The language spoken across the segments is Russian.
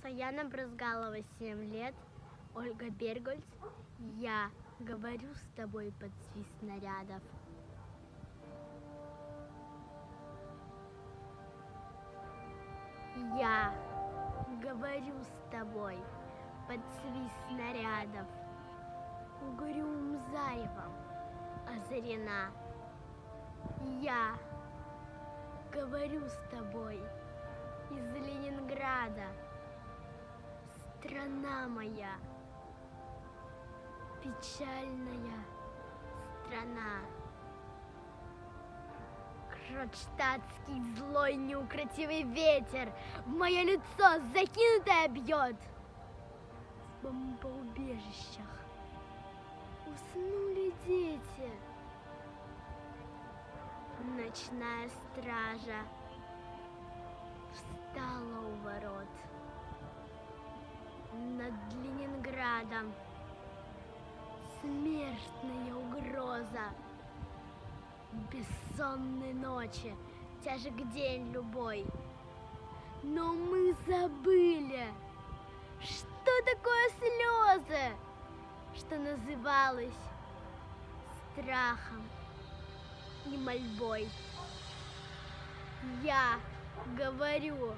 Яна Брызгалова, 7 лет, Ольга Бергольц. Я говорю с тобой под свист снарядов. Я говорю с тобой под свист снарядов. Угрюмым заевом озарена. Я говорю с тобой из Ленинграда. Страна моя, печальная страна. Кронштадтский злой неукротивый ветер в мое лицо закинутое бьет. В бомбоубежищах уснули дети. Ночная стража встала у ворот. Над Ленинградом смертная угроза. Бессонной ночи, тяжек день любой. Но мы забыли, что такое слезы, что называлось страхом и мольбой. Я говорю,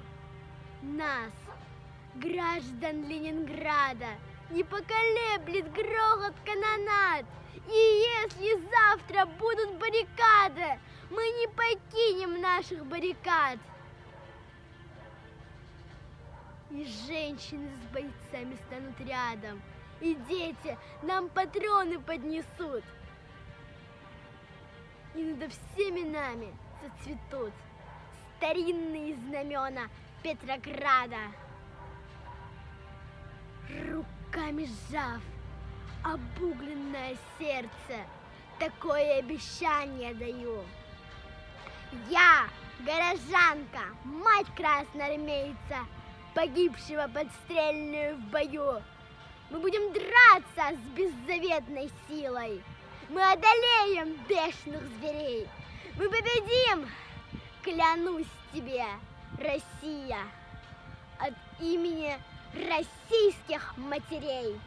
нас, граждан Ленинграда, не поколеблет грохот канонад. И если завтра будут баррикады, мы не покинем наших баррикад. И женщины с бойцами станут рядом, и дети нам патроны поднесут. И над всеми нами зацветут старинные знамена Петрограда. Руками сжав обугленное сердце, такое обещание даю. Я, горожанка, мать красноармейца, погибшего подстрельную в бою. Мы будем драться с беззаветной силой. Мы одолеем бешеных зверей. Мы победим, клянусь тебе, Россия, от имени российских матерей.